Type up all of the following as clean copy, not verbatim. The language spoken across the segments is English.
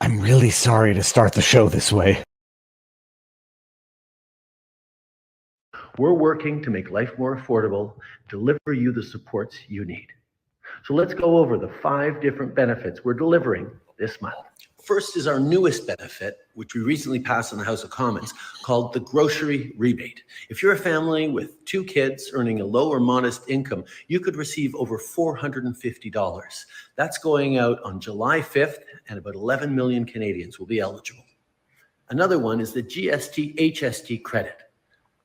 I'm really sorry to start the show this way. We're working to make life more affordable, deliver you the supports you need. So let's go over the 5 different benefits we're delivering this month. First is our newest benefit, which we recently passed in the House of Commons, called the grocery rebate. If you're a family with 2 kids earning a low or modest income, you could receive over $450. That's going out on July 5th, and about 11 million Canadians will be eligible. Another one is the GST HST credit.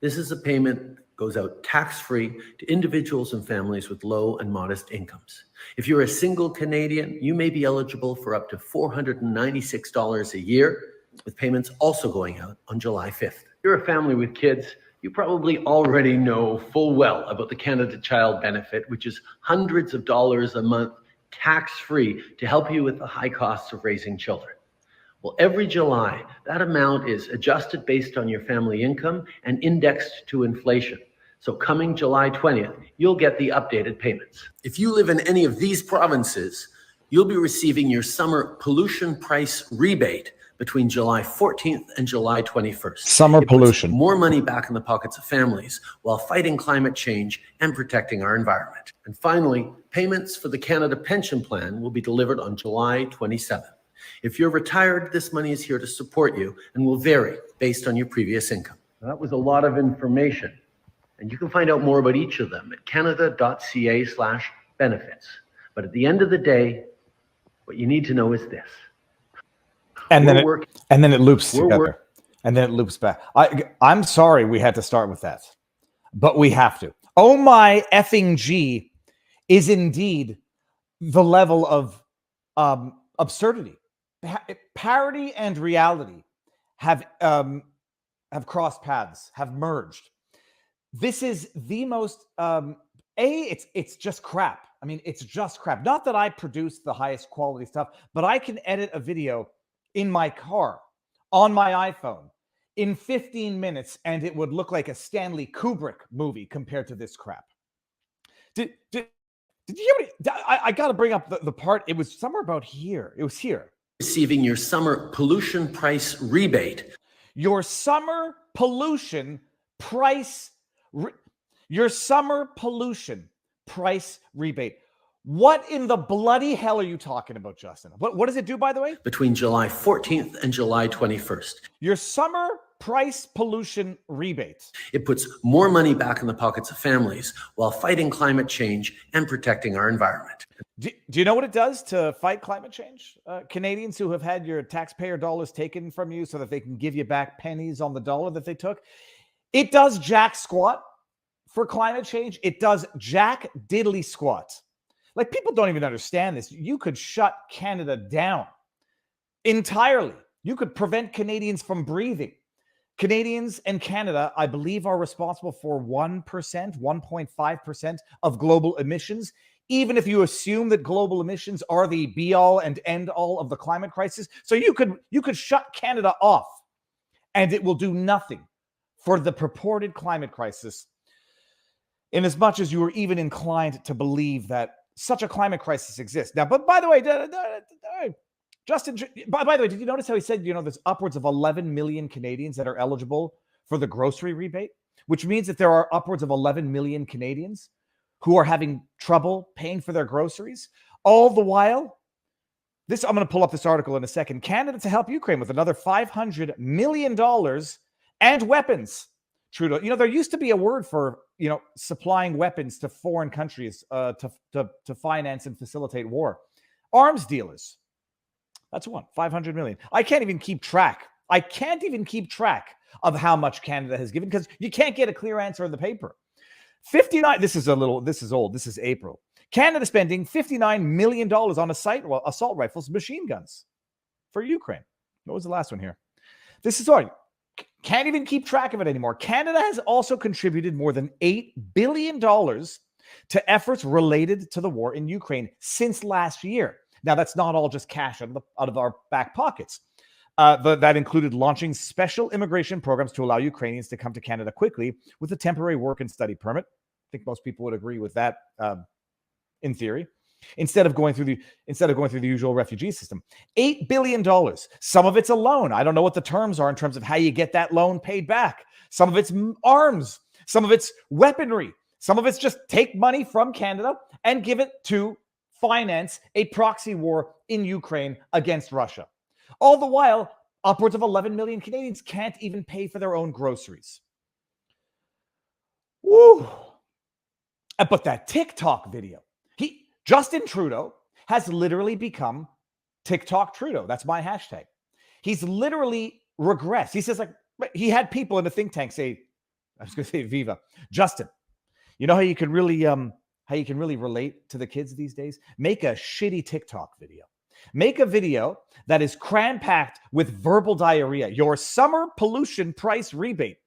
This is a payment that goes out tax-free to individuals and families with low and modest incomes. If you're a single Canadian, you may be eligible for up to $496 a year, with payments also going out on July 5th. If you're a family with kids, you probably already know full well about the Canada Child Benefit, which is hundreds of dollars a month tax-free to help you with the high costs of raising children. Well, every July, that amount is adjusted based on your family income and indexed to inflation. So coming July 20th, you'll get the updated payments. If you live in any of these provinces, you'll be receiving your summer pollution price rebate between July 14th and July 21st. Summer pollution. More money back in the pockets of families while fighting climate change and protecting our environment. And finally, payments for the Canada Pension Plan will be delivered on July 27th. If you're retired, this money is here to support you and will vary based on your previous income. That was a lot of information, and you can find out more about each of them at canada.ca/benefits. But at the end of the day, what you need to know is this. And then it loops together. And then it loops back. I'm sorry we had to start with that, but we have to. Oh my effing G is indeed the level of absurdity. Parody and reality have crossed paths, have merged. This is the most it's just crap. I mean, it's just crap. Not that I produce the highest quality stuff, but I can edit a video in my car on my iPhone in 15 minutes, and it would look like a Stanley Kubrick movie compared to this crap. Did you hear me? I got to bring up the part. It was somewhere about here. It was here. Receiving your summer pollution price rebate. Your summer pollution price rebate. What in the bloody hell are you talking about, Justin? What does it do, by the way? Between July 14th and July 21st. Your summer price pollution rebate. It puts more money back in the pockets of families while fighting climate change and protecting our environment. Do you know what it does to fight climate change? Canadians who have had your taxpayer dollars taken from you so that they can give you back pennies on the dollar that they took. It does jack squat for climate change. It does jack diddly squat. Like, people don't even understand this. You could shut Canada down entirely. You could prevent Canadians from breathing. Canadians and Canada, I believe, are responsible for 1%, 1.5% of global emissions. Even if you assume that global emissions are the be-all and end-all of the climate crisis. So you could shut Canada off, and it will do nothing for the purported climate crisis, in as much as you are even inclined to believe that such a climate crisis exists. Now, but by the way, Justin, by the way, did you notice how he said, there's upwards of 11 million Canadians that are eligible for the grocery rebate, which means that there are upwards of 11 million Canadians who are having trouble paying for their groceries. All the while, I'm going to pull up this article in a second. Canada to help Ukraine with another $500 million and weapons. Trudeau, there used to be a word for, supplying weapons to foreign countries to finance and facilitate war. Arms dealers. That's one, 500 million. I can't even keep track of how much Canada has given, because you can't get a clear answer in the paper. 59, this is old. This is April. Canada spending $59 million on assault rifles, machine guns for Ukraine. What was the last one here? This is all. Can't even keep track of it anymore. Canada has also contributed more than $8 billion to efforts related to the war in Ukraine since last year. Now, that's not all just cash out of our back pockets. That included launching special immigration programs to allow Ukrainians to come to Canada quickly with a temporary work and study permit. I think most people would agree with that in theory. instead of going through the usual refugee system. $8 billion. Some of it's a loan. I don't know what the terms are in terms of how you get that loan paid back. Some of it's arms. Some of it's weaponry. Some of it's just take money from Canada and give it to finance a proxy war in Ukraine against Russia. All the while, upwards of 11 million Canadians can't even pay for their own groceries. Woo! But that TikTok video, Justin Trudeau has literally become TikTok Trudeau. That's my hashtag. He's literally regressed. He says, like, he had people in the think tank say, I was going to say Viva, Justin, you know how you can really relate to the kids these days? Make a shitty TikTok video. Make a video that is cram-packed with verbal diarrhea, your summer pollution price rebate.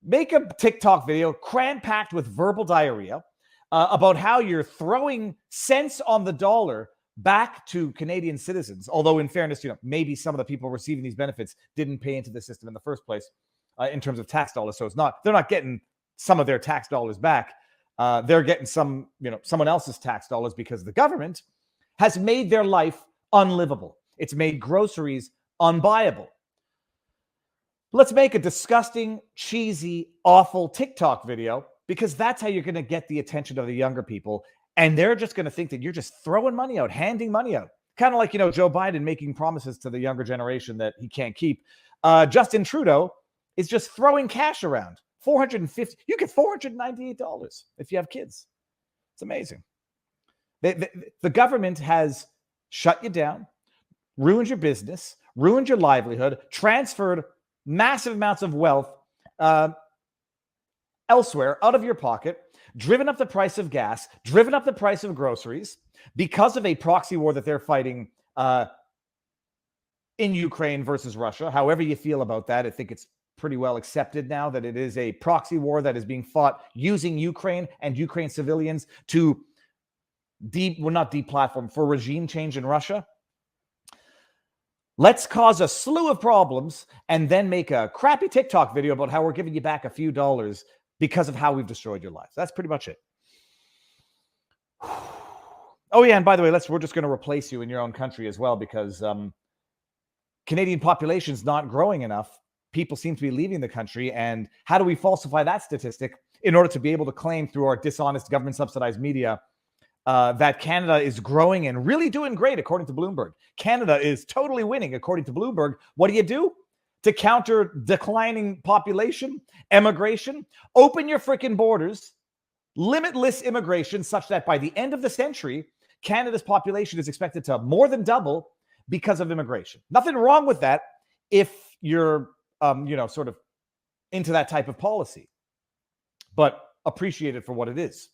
Make a TikTok video cram-packed with verbal diarrhea about how you're throwing cents on the dollar back to Canadian citizens. Although, in fairness, maybe some of the people receiving these benefits didn't pay into the system in the first place in terms of tax dollars. So they're not getting some of their tax dollars back. They're getting someone else's tax dollars because the government has made their life unlivable. It's made groceries unbuyable. Let's make a disgusting, cheesy, awful TikTok video, because that's how you're going to get the attention of the younger people. And they're just going to think that you're just throwing money out, handing money out. Kind of like, Joe Biden making promises to the younger generation that he can't keep. Justin Trudeau is just throwing cash around. $450. You get $498 if you have kids. It's amazing. The government has shut you down, ruined your business, ruined your livelihood, transferred massive amounts of wealth elsewhere out of your pocket, driven up the price of gas, driven up the price of groceries because of a proxy war that they're fighting in Ukraine versus Russia. However you feel about that, I think it's pretty well accepted now that it is a proxy war that is being fought using Ukraine and Ukraine civilians to not deplatform, for regime change in Russia. Let's cause a slew of problems and then make a crappy TikTok video about how we're giving you back a few dollars because of how we've destroyed your lives. That's pretty much it. Oh yeah, and by the way, we're just going to replace you in your own country as well, because Canadian population is not growing enough. People seem to be leaving the country, and how do we falsify that statistic in order to be able to claim through our dishonest government-subsidized media that Canada is growing and really doing great, according to Bloomberg? Canada is totally winning, according to Bloomberg. What do? To counter declining population, emigration? Open your freaking borders, limitless immigration, such that by the end of the century, Canada's population is expected to more than double because of immigration. Nothing wrong with that if you're, sort of into that type of policy, but appreciate it for what it is.